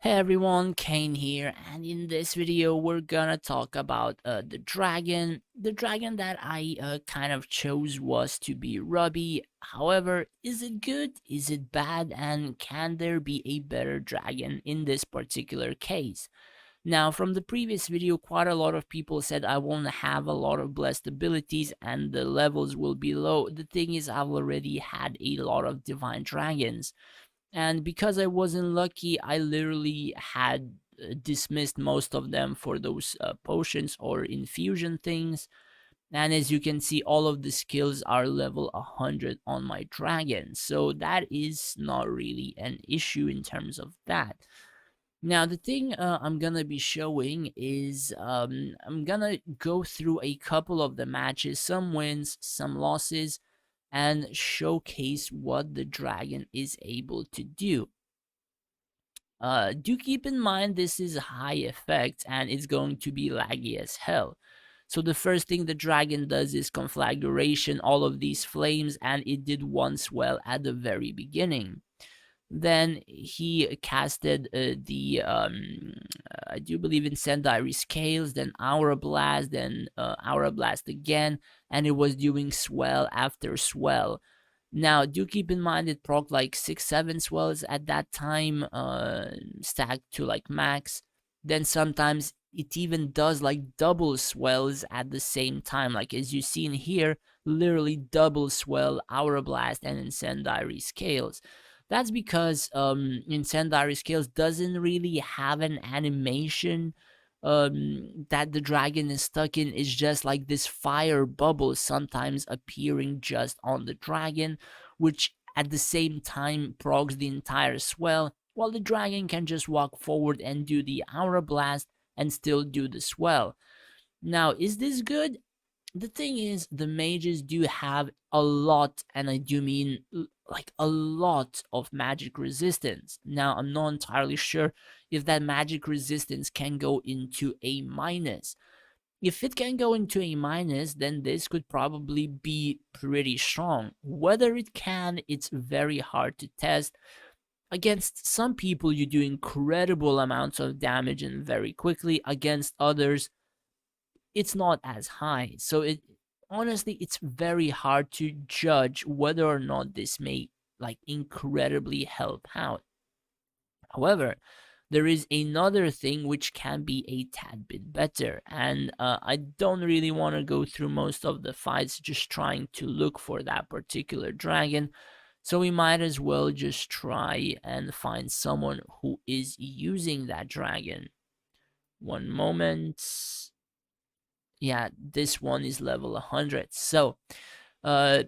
Hey everyone, Kane here, and in this video we're gonna talk about the dragon. The dragon that I kind of chose was to be Ruby. However, is it good? Is it bad? And can there be a better dragon in this particular case? Now, from the previous video, quite a lot of people said I won't have a lot of blessed abilities and the levels will be low. The thing is, I've already had a lot of divine dragons. And because I wasn't lucky, I literally had dismissed most of them for those potions or infusion things. And as you can see, all of the skills are level 100 on my dragon. So that is not really an issue in terms of that. Now, the thing I'm gonna be showing is I'm gonna go through a couple of the matches, some wins, some losses, and showcase what the dragon is able to do. Do keep in mind this is high effect and it's going to be laggy as hell. So the first thing the dragon does is conflagration, all of these flames, and it did one swell at the very beginning. Then he casted I do believe incendiary scales, then aura blast, then aura blast again, and it was doing swell after swell. Now, do keep in mind it proc like 6-7 swells at that time, stacked to like max. Then sometimes it even does like double swells at the same time. Like as you see in here, literally double swell, aura blast, and incendiary scales. That's because incendiary scales doesn't really have an animation that the dragon is stuck in. Is just like this fire bubble sometimes appearing just on the dragon, which at the same time progs the entire swell, while the dragon can just walk forward and do the aura blast and still do the swell. Now, is this good? The thing is, the mages do have a lot, and I do mean like a lot of magic resistance. Now, I'm not entirely sure if that magic resistance can go into a minus. If it can go into a minus, then this could probably be pretty strong. Whether it can, it's very hard to test. Against some people, you do incredible amounts of damage and very quickly. Against others, it's not as high. So it honestly, it's very hard to judge whether or not this may like incredibly help out. However, there is another thing which can be a tad bit better, and I don't really want to go through most of the fights just trying to look for that particular dragon. So we might as well just try and find someone who is using that dragon. One moment. Yeah, this one is level 100. So, uh,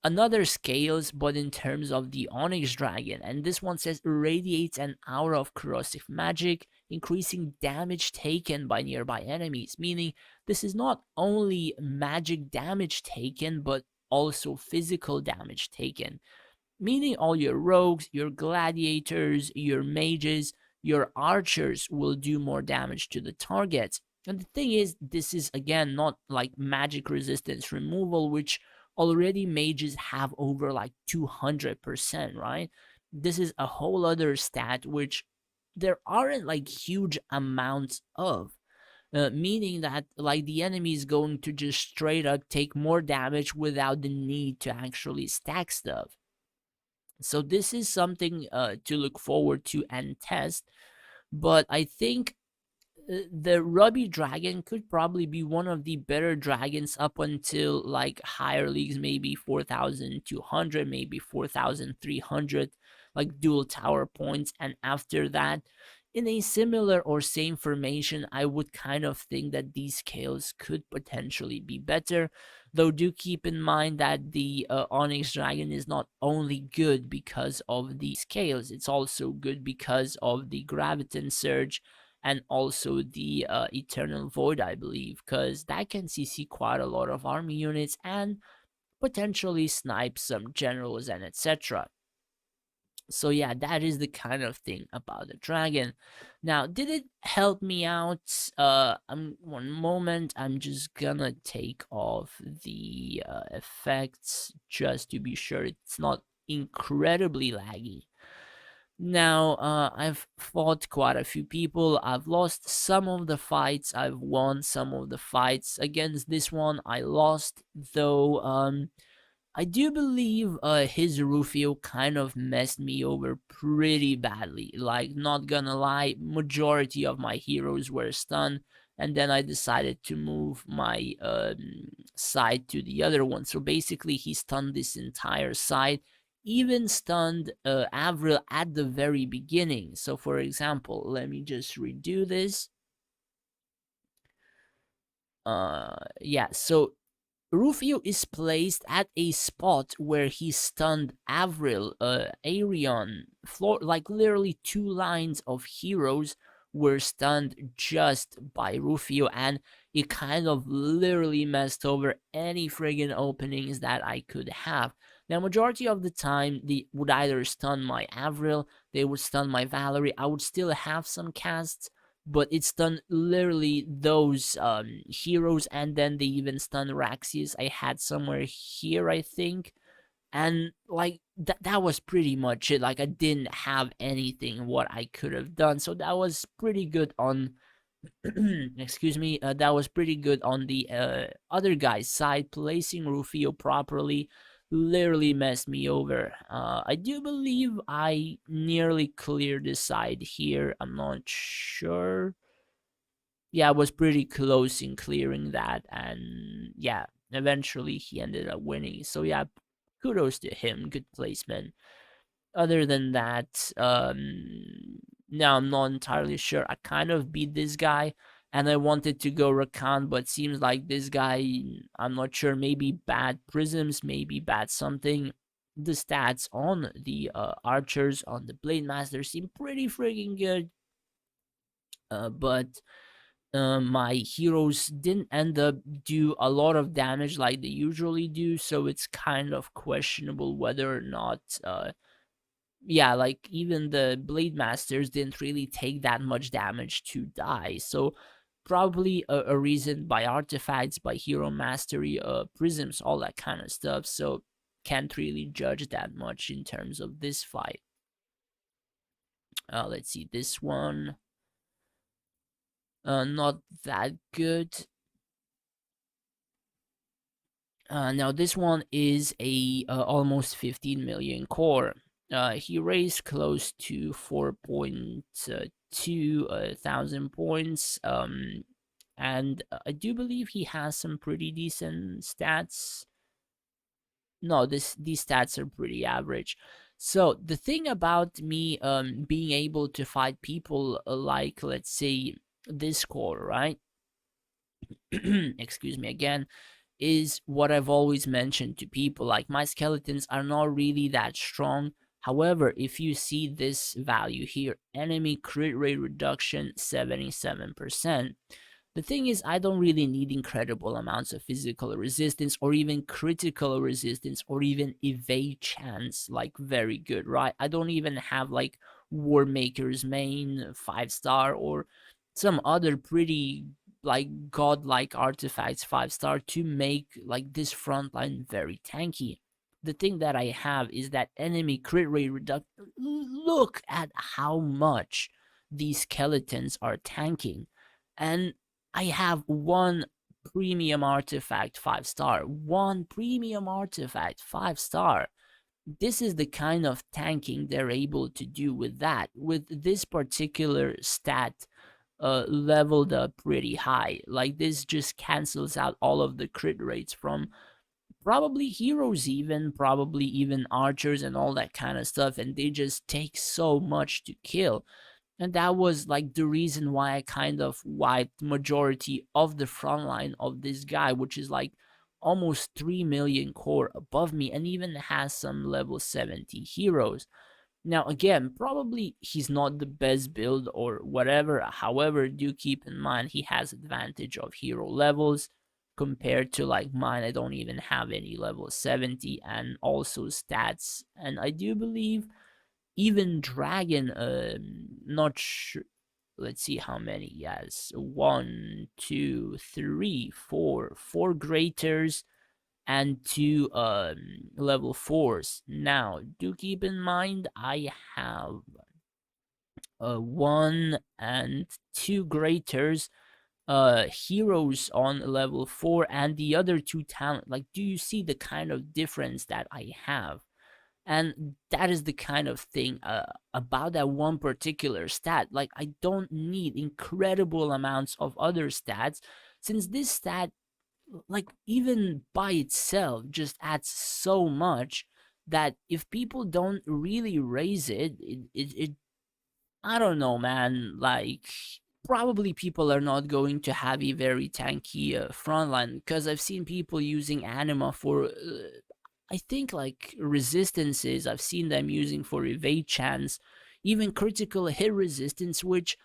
another scales, but in terms of the Onyx dragon, and this one says irradiates an aura of corrosive magic, increasing damage taken by nearby enemies. Meaning, this is not only magic damage taken, but also physical damage taken. Meaning, all your rogues, your gladiators, your mages, your archers will do more damage to the targets. And the thing is, this is again not like magic resistance removal, which already mages have over like 200%, right? This is a whole other stat which there aren't like huge amounts of. Meaning that like the enemy is going to just straight up take more damage without the need to actually stack stuff. So this is something to look forward to and test. But I think the Ruby Dragon could probably be one of the better dragons up until like higher leagues, maybe 4,200, maybe 4,300, like dual tower points. And after that, in a similar or same formation, I would kind of think that these scales could potentially be better. Though do keep in mind that the Onyx Dragon is not only good because of the scales, it's also good because of the Graviton Surge and also the Eternal Void, I believe, because that can CC quite a lot of army units and potentially snipe some generals and etc. So yeah, that is the kind of thing about the dragon. Now, did it help me out? One moment, I'm just gonna take off the effects just to be sure it's not incredibly laggy. Now, I've fought quite a few people. I've lost some of the fights. I've won some of the fights. Against this one, I lost, though. I do believe his Rufio kind of messed me over pretty badly. Like, not gonna lie, majority of my heroes were stunned, and then I decided to move my side to the other one. So basically, he stunned this entire side, even stunned Avril at the very beginning. So, for example, let me just redo this. Yeah, so Rufio is placed at a spot where he stunned Avril, Arion, Floor, like literally two lines of heroes were stunned just by Rufio, and it kind of literally messed over any friggin' openings that I could have. Now, majority of the time, they would either stun my Avril, they would stun my Valerie. I would still have some casts, but it stunned literally those heroes, and then they even stunned Raxius. I had somewhere here, I think, and like that was pretty much it. Like, I didn't have anything what I could have done, so that was pretty good on excuse me, that was pretty good on the other guy's side. Placing Rufio properly literally messed me over. I do believe I nearly cleared the side here. I'm not sure. Yeah, I was pretty close in clearing that, and yeah, eventually he ended up winning. So yeah, kudos to him. Good placement. Other than that, now I'm not entirely sure. I kind of beat this guy, and I wanted to go Rakan, but seems like this guy, I'm not sure. Maybe bad prisms, maybe bad something. The stats on the archers on the blade master seem pretty freaking good, but my heroes didn't end up do a lot of damage like they usually do, so it's kind of questionable whether or not yeah, like even the blade masters didn't really take that much damage to die. So probably a reason by artifacts, by hero mastery, prisms, all that kind of stuff. So can't really judge that much in terms of this fight. Let's see, this one, not that good. Now this one is a almost 15 million core. He raised close to 4.2 thousand points. And I do believe he has some pretty decent stats. No, these stats are pretty average. So the thing about me being able to fight people like, let's say, this core, right? Excuse me again, is what I've always mentioned to people. Like, my skeletons are not really that strong. However, if you see this value here, enemy crit rate reduction 77%. The thing is, I don't really need incredible amounts of physical resistance or even critical resistance or even evade chance, like very good, right? I don't even have like War Maker's main 5-star or some other pretty like godlike artifacts 5-star to make like this front line very tanky. The thing that I have is that enemy crit rate reduction. Look at how much these skeletons are tanking, and I have one premium artifact 5-star, one premium artifact 5-star. This is the kind of tanking they're able to do with that, with this particular stat leveled up pretty high. Like, this just cancels out all of the crit rates from probably heroes, even probably even archers and all that kind of stuff, and they just take so much to kill. And that was like the reason why I kind of wiped majority of the front line of this guy, which is like almost 3 million core above me, and even has some level 70 heroes. Now, again, probably he's not the best build or whatever. However, do keep in mind he has advantage of hero levels compared to like mine. I don't even have any level 70, and also stats. And I do believe even Dragon, not sure. Let's see how many he has. One, two, three, four graters and two level 4s. Now, do keep in mind I have 1 and 2 graders, heroes on level 4, and the other two talent. Like, do you see the kind of difference that I have? And that is the kind of thing about that one particular stat. Like, I don't need incredible amounts of other stats, since this stat, like, even by itself just adds so much that if people don't really raise it, I don't know, man. Like, probably people are not going to have a very tanky frontline, because I've seen people using anima for, I think, like, resistances. I've seen them using for evade chance, even critical hit resistance, which,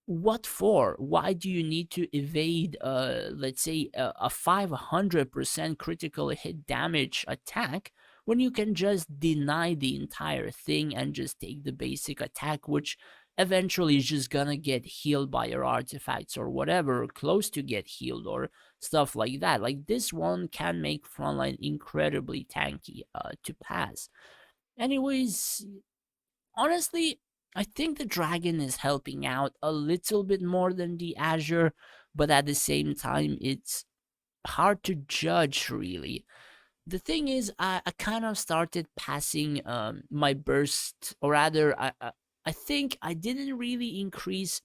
what for? Why do you need to evade, let's say, a 500% critical hit damage attack, when you can just deny the entire thing and just take the basic attack, which eventually is just gonna get healed by your artifacts or whatever, or close to get healed, or stuff like that. Like, this one can make frontline incredibly tanky to pass. Anyways, honestly, I think the dragon is helping out a little bit more than the Azure, but at the same time, it's hard to judge, really. The thing is, I kind of started passing my burst, or rather, I think I didn't really increase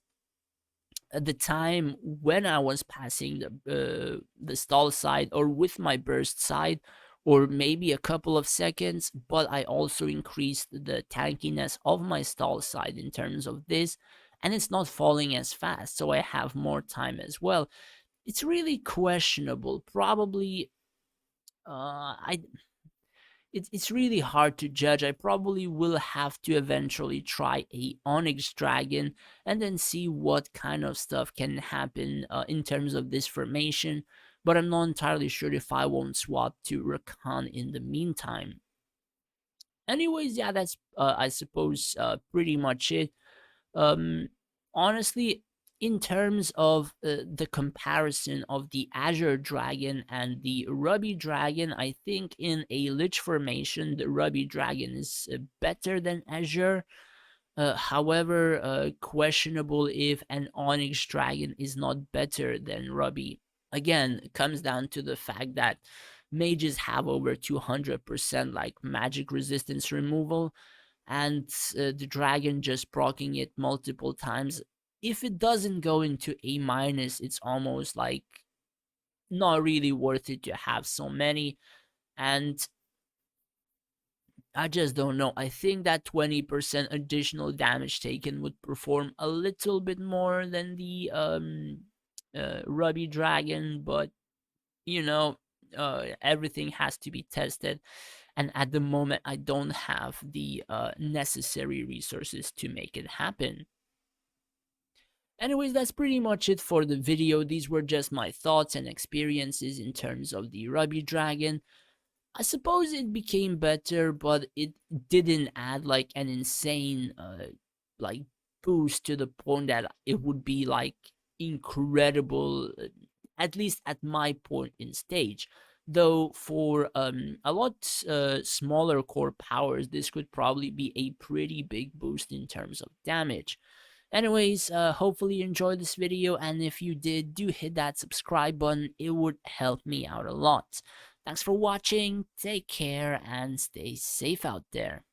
the time when I was passing the stall side, or with my burst side, or maybe a couple of seconds, but I also increased the tankiness of my stall side in terms of this, and it's not falling as fast, so I have more time as well. It's really questionable. Probably, I it's really hard to judge. I probably will have to eventually try a Onyx Dragon and then see what kind of stuff can happen in terms of this formation. But I'm not entirely sure if I won't swap to Rakan in the meantime. Anyways, yeah, that's I suppose pretty much it. Um, Honestly, in terms of the comparison of the Azure Dragon and the Ruby Dragon, I think in a Lich formation, the Ruby Dragon is better than Azure. However, questionable if an Onyx Dragon is not better than Ruby. Again, it comes down to the fact that mages have over 200% like magic resistance removal, and the dragon just proccing it multiple times. If it doesn't go into A minus, it's almost like not really worth it to have so many. And I just don't know. I think that 20% additional damage taken would perform a little bit more than the Ruby Dragon, but you know, everything has to be tested. And at the moment, I don't have the necessary resources to make it happen. Anyways, that's pretty much it for the video. These were just my thoughts and experiences in terms of the Ruby Dragon. I suppose it became better, but it didn't add like an insane like boost to the point that it would be like incredible, at least at my point in stage. Though for a lot smaller core powers, this could probably be a pretty big boost in terms of damage. Anyways, hopefully you enjoyed this video, and if you did, do hit that subscribe button. It would help me out a lot. Thanks for watching, take care, and stay safe out there.